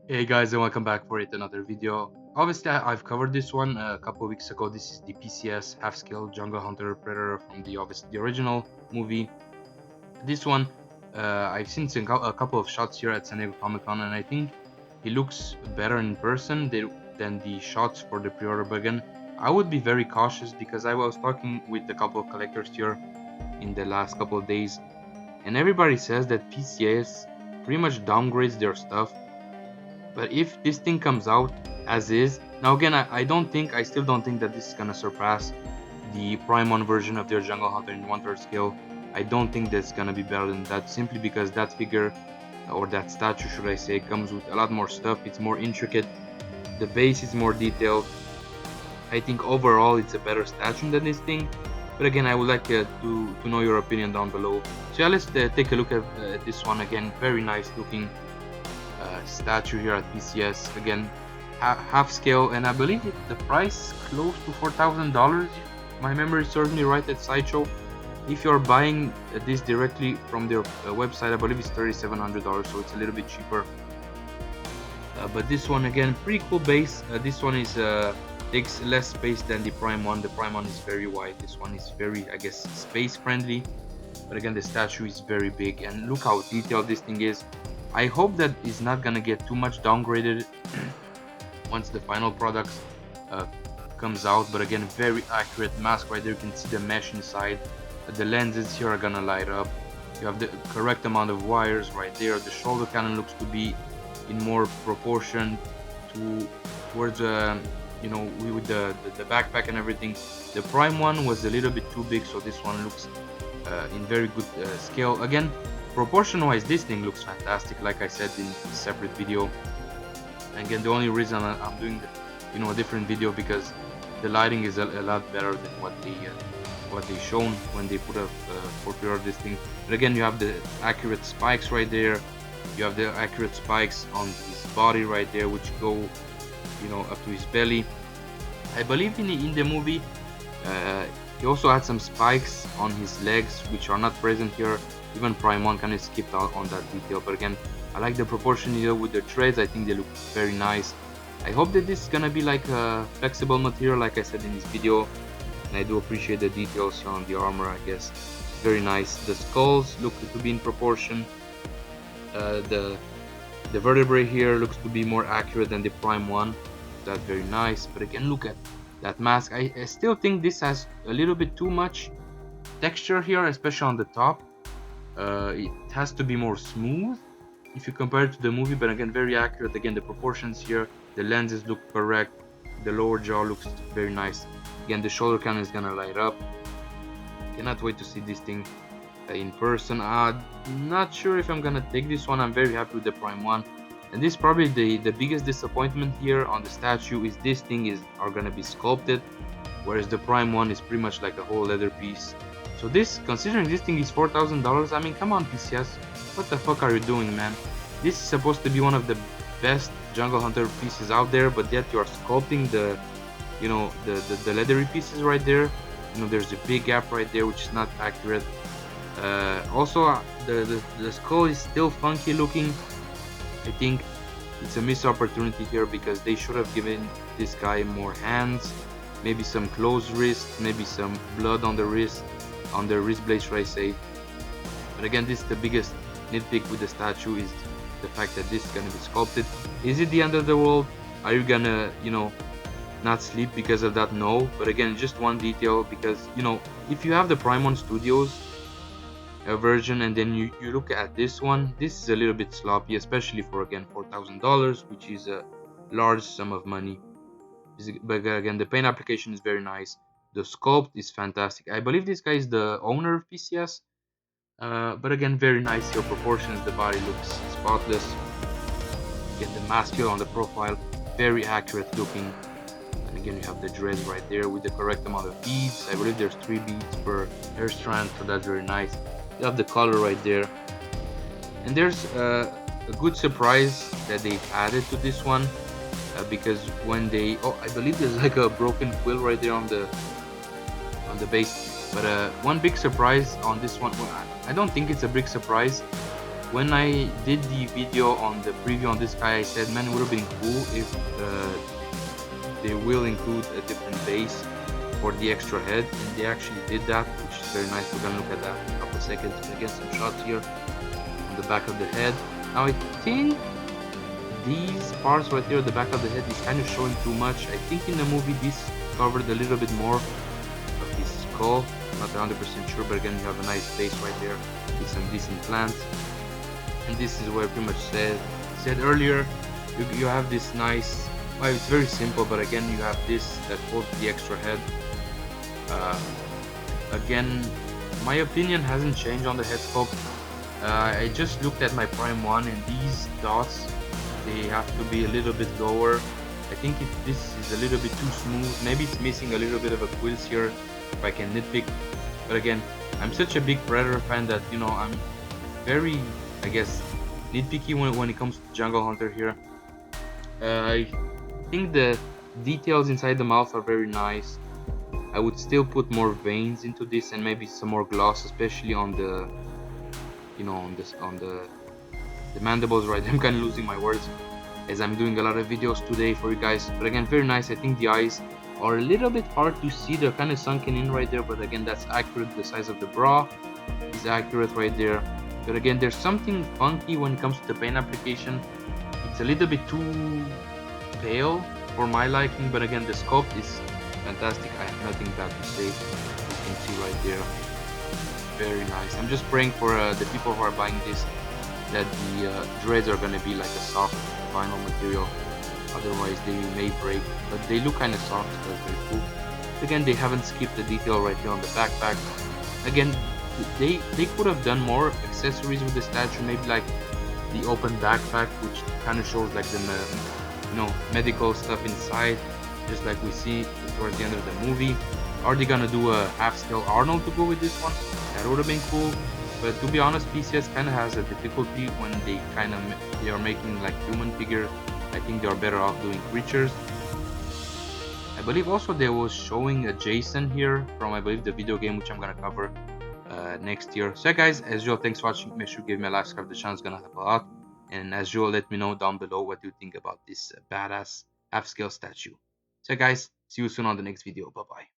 Hey guys, and welcome back for yet another video. Obviously, I've covered this one a couple of weeks ago. This is the PCS half-scale Jungle Hunter Predator from the original movie. This one, I've seen a couple of shots here at San Diego Comic-Con, and I think he looks better in person than the shots for the pre-order. But again, I would be very cautious because I was talking with a couple of collectors here in the last couple of days, and everybody says that PCS pretty much downgrades their stuff. But if this thing comes out as is, now again, I still don't think that this is gonna surpass the Prime 1 version of their Jungle Hunter in 1/3 scale. I don't think that's gonna be better than that, simply because that figure, or that statue should I say, comes with a lot more stuff. It's more intricate, the base is more detailed. I think overall it's a better statue than this thing. But again, I would like to know your opinion down below. So yeah, let's take a look at this one again. Very nice looking statue here at PCS. Again, half scale, and I believe the price close to $4,000. My memory serves me right at Sideshow. If you're buying this directly from their website, I believe it's $3,700, so it's a little bit cheaper. But this one again, pretty cool base. This one is takes less space than the Prime 1. The Prime 1 is very wide. This one is very, I guess, space friendly. But again, the statue is very big, and look how detailed this thing is. I hope that it's not gonna get too much downgraded once the final product comes out. But again, very accurate mask right there. You can see the mesh inside. The lenses here are gonna light up. You have the correct amount of wires right there. The shoulder cannon looks to be in more proportion towards with the backpack and everything. The Prime 1 was a little bit too big, so this one looks in very good scale. Again, proportion wise, this thing looks fantastic, like I said in a separate video. And again, the only reason I'm doing a different video, because the lighting is a lot better than what they shown when they put up for pre-order this thing. But again, you have the accurate spikes right there. You have the accurate spikes on his body right there, which go up to his belly. I believe in the movie he also had some spikes on his legs, which are not present here. Even Prime 1 kind of skipped out on that detail. But again, I like the proportion here with the treads. I think they look very nice. I hope that this is gonna be like a flexible material, like I said in this video. And I do appreciate the details here on the armor, I guess. Very nice. The skulls look to be in proportion. The vertebrae here looks to be more accurate than the Prime 1. That's very nice. But again, look at that mask. I still think this has a little bit too much texture here, especially on the top. It has to be more smooth if you compare it to the movie, but again, very accurate. Again, the proportions here, the lenses look correct, the lower jaw looks very nice. Again, the shoulder cannon is gonna light up. Cannot wait to see this thing in person. Not sure if I'm gonna take this one. I'm very happy with the Prime 1, and this is probably the biggest disappointment here on the statue. Is this thing are gonna be sculpted, whereas the Prime 1 is pretty much like a whole leather piece. So this, considering this thing is $4,000, I mean, come on PCS, what the fuck are you doing, man? This is supposed to be one of the best Jungle Hunter pieces out there, but yet you are sculpting the leathery pieces right there. There's a big gap right there, which is not accurate. Also, the skull is still funky looking. I think it's a missed opportunity here, because they should have given this guy more hands, maybe some closed wrists, maybe some blood on the wrist blade, should I say. But again, this is the biggest nitpick with the statue, is the fact that this is gonna be sculpted. Is it the end of the world? Are you gonna not sleep because of that? No. But again, just one detail, because if you have the Prime 1 Studios version and then you look at this one, this is a little bit sloppy, especially for, again, $4,000, which is a large sum of money. But again, the paint application is very nice. The sculpt is fantastic. I believe this guy is the owner of PCS. But again, very nice here proportions. The body looks spotless. Again, the mask here on the profile, very accurate looking. And again, you have the dreads right there with the correct amount of beads. I believe there's 3 beads per hair strand, so that's very nice. You have the color right there. And there's a good surprise that they've added to this one. Because when I believe there's like a broken quill right there on the base. But one big surprise on this one, well, I don't think it's a big surprise, when I did the video on the preview on this guy, I said, man, it would have been cool if they will include a different base for the extra head, and they actually did that, which is very nice. We're gonna look at that in a couple of seconds. Gonna get some shots here on the back of the head. Now I think these parts right here, the back of the head, is kind of showing too much. I think in the movie this covered a little bit more of his skull. Not 100% sure, but again, you have a nice base right there with some decent plants. And this is where I pretty much said earlier, you have this nice, well, it's very simple, but again, you have this that holds the extra head. Again, my opinion hasn't changed on the head sculpt. I just looked at my Prime 1, and these dots, they have to be a little bit lower. I think this is a little bit too smooth. Maybe it's missing a little bit of a quills here, if I can nitpick. But again, I'm such a big Predator fan that, you know, I'm very, I guess, nitpicky when it comes to Jungle Hunter here. I think the details inside the mouth are very nice. I would still put more veins into this and maybe some more gloss, especially on the, you know, on the mandibles, right? I'm kind of losing my words as I'm doing a lot of videos today for you guys. But again, very nice. I think the eyes are a little bit hard to see. They're kind of sunken in right there, but again, that's accurate. The size of the bra is accurate right there. But again, there's something funky when it comes to the paint application. It's a little bit too pale for my liking, but again, the sculpt is fantastic. I have nothing bad to say. You can see right there. Very nice. I'm just praying for the people who are buying this that the dreads are gonna be like a soft vinyl material. Otherwise, they may break. But they look kind of soft, so that's very cool. Again, they haven't skipped the detail right here on the backpack. Again, they could have done more accessories with the statue. Maybe like the open backpack, which kind of shows like the you know, medical stuff inside, just like we see towards the end of the movie. Are they gonna do a half-scale Arnold to go with this one? That would have been cool. But to be honest, PCS kind of has a difficulty when they are making like human figures. I think they are better off doing creatures. I believe also they was showing a Jason here from, I believe, the video game, which I'm gonna cover next year. So yeah, guys, as usual, thanks for watching. Make sure you give me a like, subscribe. The channel's gonna help a lot. And as usual, let me know down below what you think about this badass half-scale statue. So yeah, guys, see you soon on the next video. Bye bye.